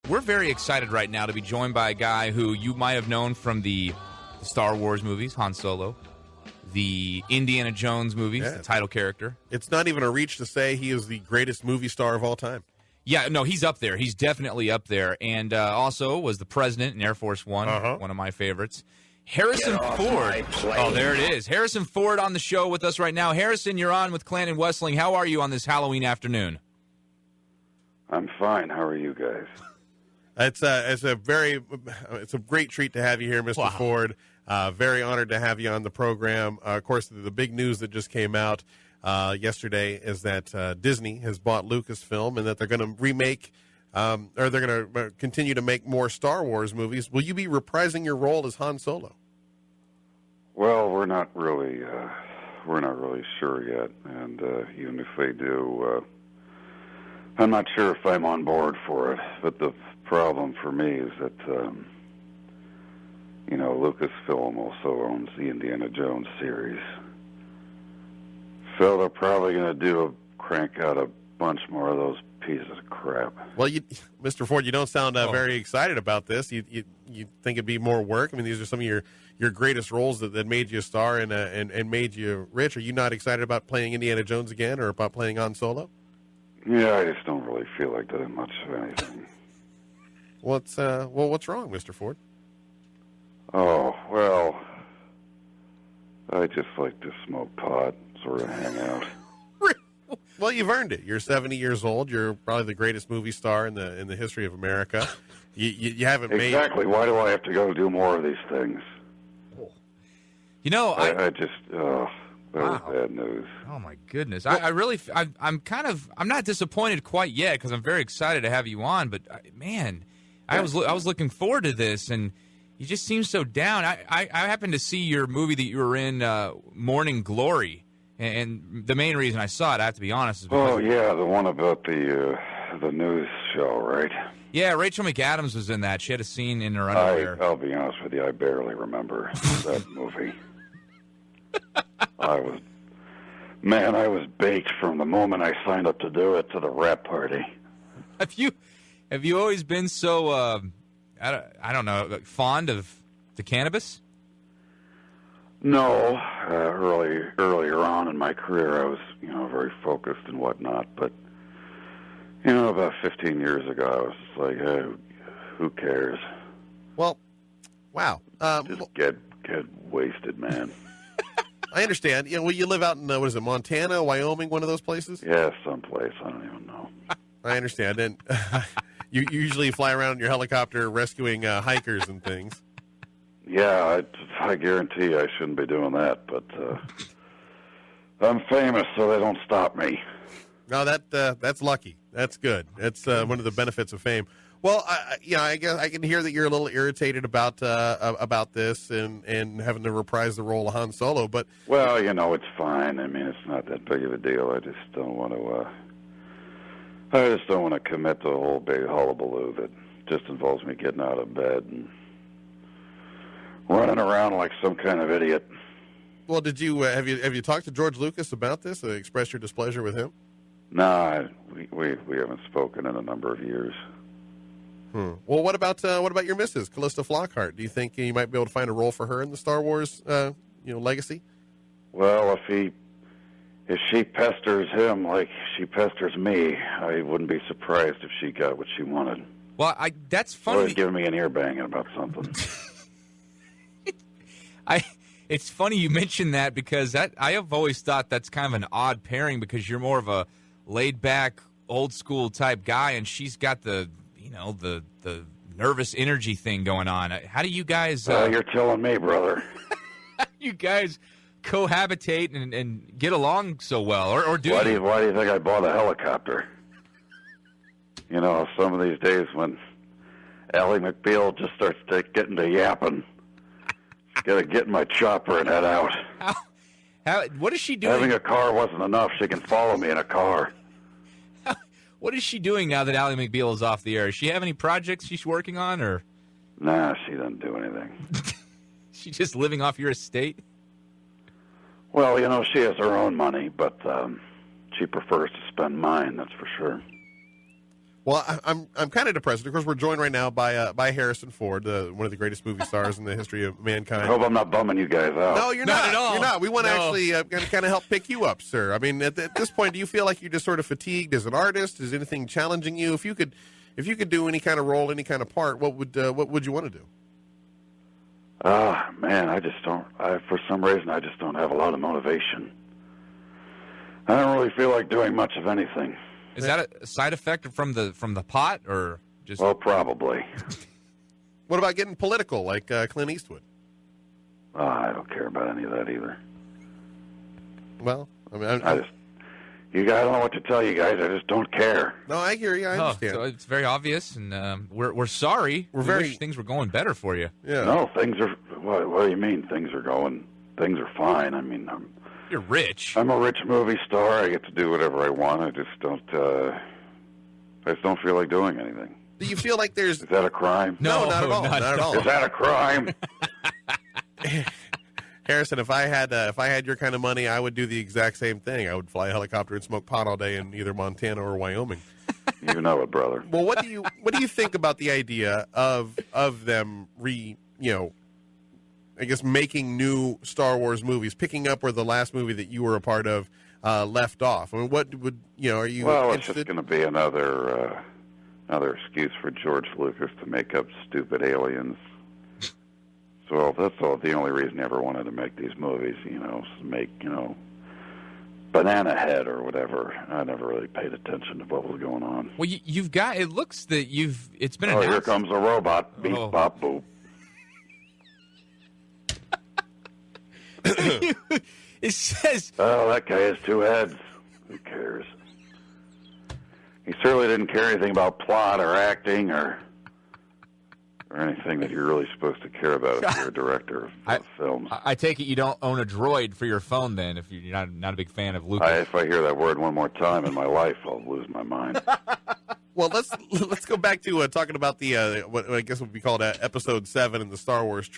we're very excited right now to be joined by a guy who you might have known from the Star Wars movies, Han Solo, the Indiana Jones movies, the title character. It's not even a reach to say he is the greatest movie star of all time. Yeah, no, he's up there. He's definitely up there. And also was the president in Air Force One, one of my favorites. Harrison Ford. Oh, there it is. Harrison Ford on the show with us right now. Harrison, you're on with Clan and Westling. How are you on this Halloween afternoon? I'm fine. How are you guys? It's a great treat to have you here, Mr. Ford. Very honored to have you on the program. Of course, the big news that just came out yesterday is that Disney has bought Lucasfilm and that they're going to remake or they're going to continue to make more Star Wars movies. Will you be reprising your role as Han Solo? Well, we're not really sure yet, and even if they do, I'm not sure if I'm on board for it. But the problem for me is that Lucasfilm also owns the Indiana Jones series, so they're probably going to crank out a bunch more of those pieces of crap. Well, Mr. Ford, you don't sound very excited about this. You think it'd be more work? I mean, these are some of your greatest roles that made you a star and made you rich. Are you not excited about playing Indiana Jones again or about playing Han Solo? Yeah, I just don't really feel like doing much of anything. What's wrong, Mr. Ford? Oh, well, I just like to smoke pot, sort of hang out. Well, you've earned it. You're 70 years old. You're probably the greatest movie star in the history of America. You haven't made... Exactly. Why do I have to go do more of these things? You know, I just... that was bad news. Oh, my goodness. I'm not disappointed quite yet because I'm very excited to have you on. But, man, I was looking forward to this, and you just seem so down. I happened to see your movie that you were in, Morning Glory. And the main reason I saw it, I have to be honest, is because... Oh, yeah, the one about the news show, right? Yeah, Rachel McAdams was in that. She had a scene in her underwear. I'll be honest with you, I barely remember that movie. I was baked from the moment I signed up to do it to the rap party. Have you always been so, I don't know, fond of the cannabis? No, earlier on in my career, I was, very focused and whatnot. But, about 15 years ago, I was just like, hey, who cares? Well, wow. Just get wasted, man. I understand. You live out in, Montana, Wyoming, one of those places? Yeah, someplace. I don't even know. I understand. And you usually fly around in your helicopter rescuing hikers and things. Yeah, I guarantee I shouldn't be doing that, but I'm famous, so they don't stop me. No, that's lucky. That's good. That's one of the benefits of fame. Well, I guess I can hear that you're a little irritated about this and having to reprise the role of Han Solo. But well, it's fine. I mean, it's not that big of a deal. I just don't want to commit to a whole big hullabaloo that just involves me getting out of bed and running around like some kind of idiot. Well, did you have you talked to George Lucas about this? Expressed your displeasure with him? No, we haven't spoken in a number of years. Well, what about your missus, Callista Flockhart? Do you think you might be able to find a role for her in the Star Wars legacy? Well, if she pesters him like she pesters me, I wouldn't be surprised if she got what she wanted. Well, that's funny. Always giving me an ear banging about something. It's funny you mentioned that because I have always thought that's kind of an odd pairing because you're more of a laid-back, old-school type guy, and she's got the nervous energy thing going on. How do you guys... you're telling me, brother. How do you guys cohabitate and get along so well, or do Why do you think I bought a helicopter? Some of these days when Ally McBeal just starts getting to yapping, gotta get in my chopper and head out. What is she doing? Having a car wasn't enough. She can follow me in a car. What is she doing now that Ally McBeal is off the air? Does she have any projects she's working on, or? Nah, she doesn't do anything. She's just living off your estate? Well, she has her own money, but she prefers to spend mine, that's for sure. Well, I'm kind of depressed. Of course, we're joined right now by Harrison Ford, one of the greatest movie stars in the history of mankind. I hope I'm not bumming you guys out. No, you're not at all. You're not. We want to No. actually kind of help pick you up, sir. I mean, at this point, do you feel like you're just sort of fatigued as an artist? Is anything challenging you? If you could do any kind of role, any kind of part, what would you want to do? Man, I just don't. For some reason, I just don't have a lot of motivation. I don't really feel like doing much of anything. Is that a side effect from the pot, or just? Well, probably. What about getting political, like Clint Eastwood? I don't care about any of that either. Well, I mean, I don't know what to tell you guys. I just don't care. no, I hear you. I understand. So it's very obvious, and we're sorry. We wish things were going better for you. Yeah. No, things are. What do you mean? Things are fine. I mean, You're rich. I'm a rich movie star. I get to do whatever I want. I just don't feel like doing anything. Do you feel like there's? Is that a crime? No, not at all. Not at all. Is that a crime? Harrison, if I had your kind of money, I would do the exact same thing. I would fly a helicopter and smoke pot all day in either Montana or Wyoming. You know it, brother. Well, what do you think about the idea of them I guess making new Star Wars movies, picking up where the last movie that you were a part of left off? I mean, what would are you? Well, it's interested? just going to be another excuse for George Lucas to make up stupid aliens. So that's all. The only reason he ever wanted to make these movies, make Banana Head or whatever. I never really paid attention to what was going on. Well, you've got. It looks that it's been. Oh, announced. here comes a robot. Beep, Oh. bop, boop. It says. Oh, that guy has two heads. Who cares? He certainly didn't care anything about plot or acting or anything that you're really supposed to care about if you're a director of films. I take it you don't own a droid for your phone, then, if you're not a big fan of Lucas. If I hear that word one more time in my life, I'll lose my mind. Well, let's go back to talking about the what I guess would be called Episode 7 in the Star Wars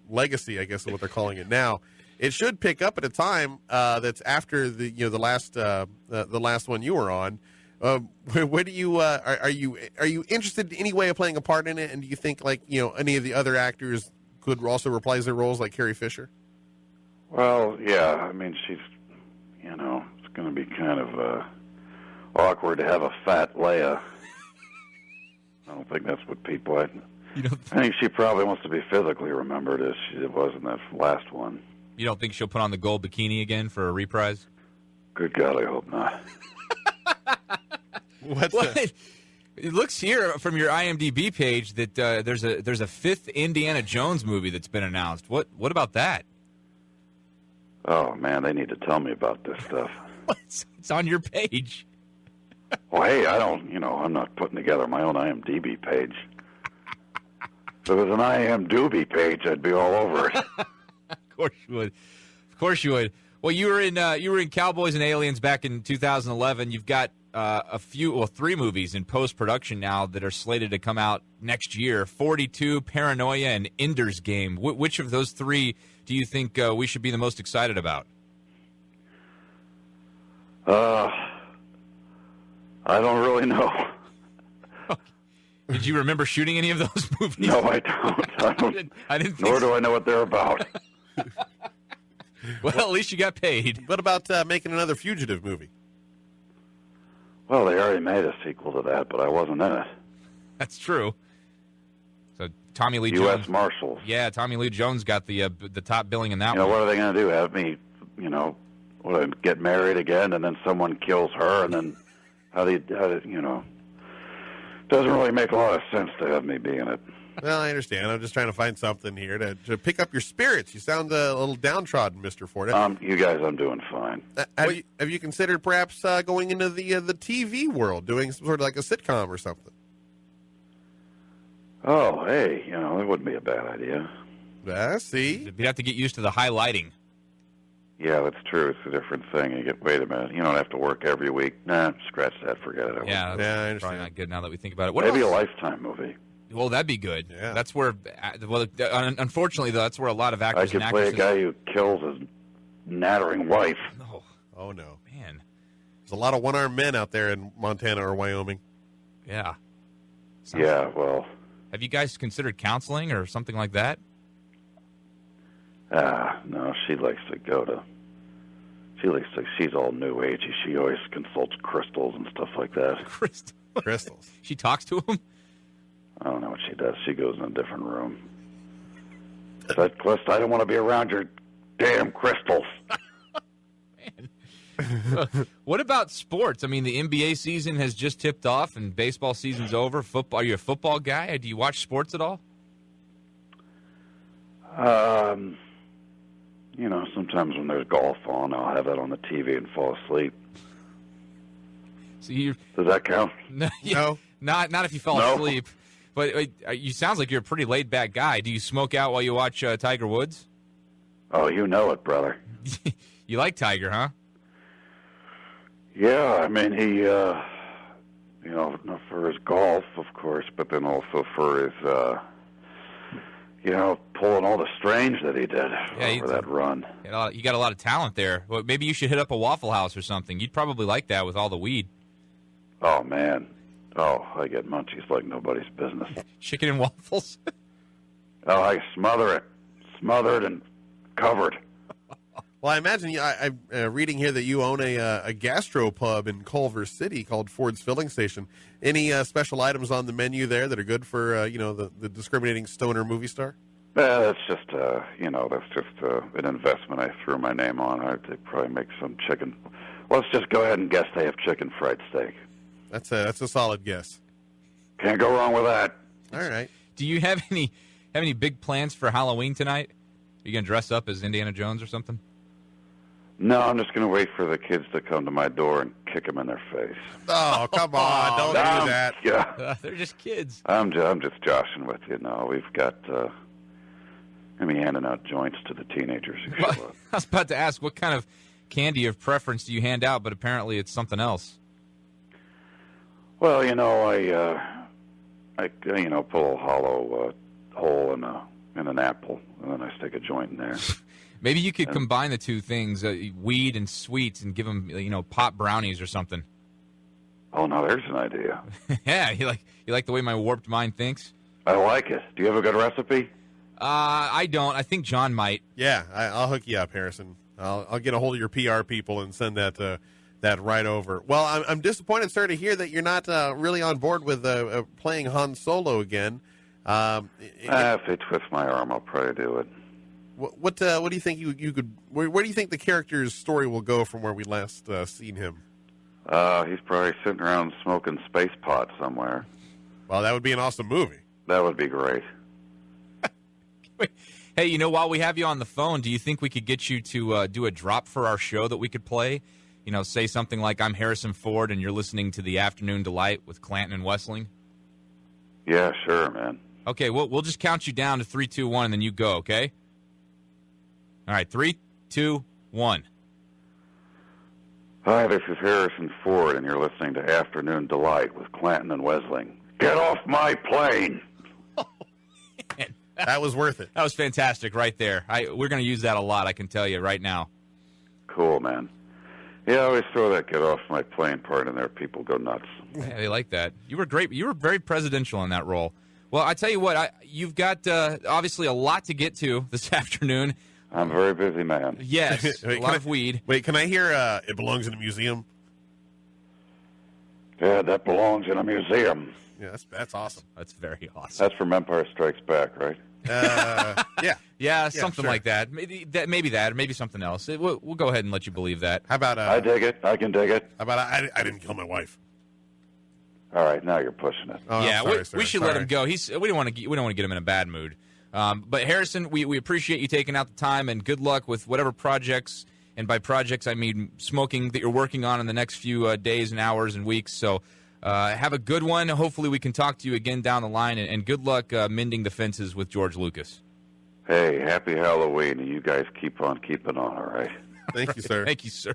legacy. I guess is what they're calling it now. It should pick up at a time that's after the the last one you were on. Where do you are you interested in any way of playing a part in it? And do you think any of the other actors could also reprise their roles, like Carrie Fisher? Well, yeah. I mean, she's it's going to be kind of awkward to have a fat Leia. I don't think that's what people. I think she probably wants to be physically remembered as she was in that last one. You don't think she'll put on the gold bikini again for a reprise? Good God, I hope not. It looks here from your IMDb page that there's a fifth Indiana Jones movie that's been announced. What about that? Oh man, they need to tell me about this stuff. It's on your page. Well, hey, I'm not putting together my own IMDb page. If it was an IMDb page, I'd be all over it. Of course you would. Well, you were in Cowboys and Aliens back in 2011. You've got three movies in post-production now that are slated to come out next year: 42, Paranoia, and Ender's Game. Which of those three do you think we should be the most excited about? I don't really know. Did you remember shooting any of those movies? No, I don't. I didn't think Nor so. do I know what they're about. Well, at least you got paid. What about making another Fugitive movie? Well, they already made a sequel to that, but I wasn't in it. That's true. So Tommy Lee U.S. Jones. Marshals. Yeah, Tommy Lee Jones got the top billing in that one. What are they going to do? Have me, get married again, and then someone kills her, and then how do you doesn't really make a lot of sense to have me be in it. Well, I understand. I'm just trying to find something here to pick up your spirits. You sound a little downtrodden, Mr. Ford. You guys, I'm doing fine. Have you considered perhaps going into the TV world, doing some sort of like a sitcom or something? Oh, hey, it wouldn't be a bad idea. See? You'd have to get used to the high lighting. Yeah, that's true. It's a different thing. Wait a minute. You don't have to work every week. Nah, scratch that. Forget it. Yeah, I understand. probably not good now that we think about it. Maybe a Lifetime movie. Well, that'd be good. Yeah. That's where, unfortunately, though, that's where a lot of I actors could and play a actresses. guy who kills his nattering wife. Oh, Oh, no. man. There's a lot of one-armed men out there in Montana or Wyoming. Yeah. Yeah, well, Have you guys considered counseling or something like that? no, she likes to go to. She's all new agey. She always consults crystals and stuff like that. Crystals. She talks to him? I don't know what she does. She goes in a different room. But, Cliff, I don't want to be around your damn crystals. What about sports? I mean, the NBA season has just tipped off and baseball season's over. Football? Are you a football guy? Do you watch sports at all? Sometimes when there's golf on, I'll have it on the TV and fall asleep. So you Does that count? No. Not if you fall No. asleep. But you sounds like you're a pretty laid back guy. Do you smoke out while you watch Tiger Woods? Oh, you know it, brother. You like Tiger, huh? Yeah, I mean, he, for his golf, of course, but then also for his, pulling all the strange that he did over that run. You got a lot of talent there. Well, maybe you should hit up a Waffle House or something. You'd probably like that with all the weed. Oh, man. Oh, I get munchies like nobody's business. Chicken and waffles? Oh, I smother it. Smothered and covered. Well, I imagine I'm reading here that you own a gastropub in Culver City called Ford's Filling Station. Any special items on the menu there that are good for the discriminating stoner movie star? That's just an investment I threw my name on. They probably make some chicken. Well, let's just go ahead and guess they have chicken fried steak. That's a solid guess. Can't go wrong with that. All right. Do you have any big plans for Halloween tonight? Are you gonna dress up as Indiana Jones or something? No, I'm just going to wait for the kids to come to my door and kick them in their face. Oh, come on. Don't do that. Yeah. They're just kids. I'm just joshing with you. No, we've got going to be handing out joints to the teenagers who show up. I was about to ask, what kind of candy of preference do you hand out, but apparently it's something else. Well, I pull a hollow hole in an apple, and then I stick a joint in there. Maybe you could combine the two things, weed and sweets, and give them, pop brownies or something. Oh, now there's an idea. Yeah, you like the way my warped mind thinks? I like it. Do you have a good recipe? I don't. I think John might. Yeah, I'll hook you up, Harrison. I'll get a hold of your PR people and send that right over. Well, I'm disappointed, sir, to hear that you're not really on board with playing Han Solo again. If they twist my arm, I'll probably do it. What do you think you could? Where do you think the character's story will go from where we last seen him? He's probably sitting around smoking space pot somewhere. Well, that would be an awesome movie. That would be great. Hey, while we have you on the phone, do you think we could get you to do a drop for our show that we could play? Say something like, I'm Harrison Ford, and you're listening to The Afternoon Delight with Clanton and Wessling? Yeah, sure, man. Okay, we'll just count you down to 3, 2, 1, and then you go, okay? All right, 3, 2, 1. Hi, this is Harrison Ford, and you're listening to Afternoon Delight with Clanton and Wessling. Get off my plane! That was worth it. That was fantastic right there. We're going to use that a lot, I can tell you right now. Cool, man. Yeah, I always throw that get off my plane part in there. People go nuts. Yeah, they like that. You were great. You were very presidential in that role. Well, I tell you what, you've got obviously a lot to get to this afternoon. I'm a very busy man. Yes, a lot of weed. Wait, can I hear It Belongs in a Museum? Yeah, that belongs in a museum. Yeah, that's awesome. That's very awesome. That's from Empire Strikes Back, right? Yeah. Yeah, something sure. like that. Maybe that, or maybe something else. We'll go ahead and let you believe that. How about I dig it. I can dig it. How about I didn't kill my wife? All right, now you're pushing it. Oh, Yeah, we should let Sorry. him go. We don't want to get him in a bad mood. But Harrison, we appreciate you taking out the time, and good luck with whatever projects, and by projects I mean smoking, that you're working on in the next few days and hours and weeks. So have a good one. Hopefully we can talk to you again down the line, and good luck mending the fences with George Lucas. Hey, happy Halloween, and you guys keep on keeping on, all right? Thank you, sir. Thank you, sir.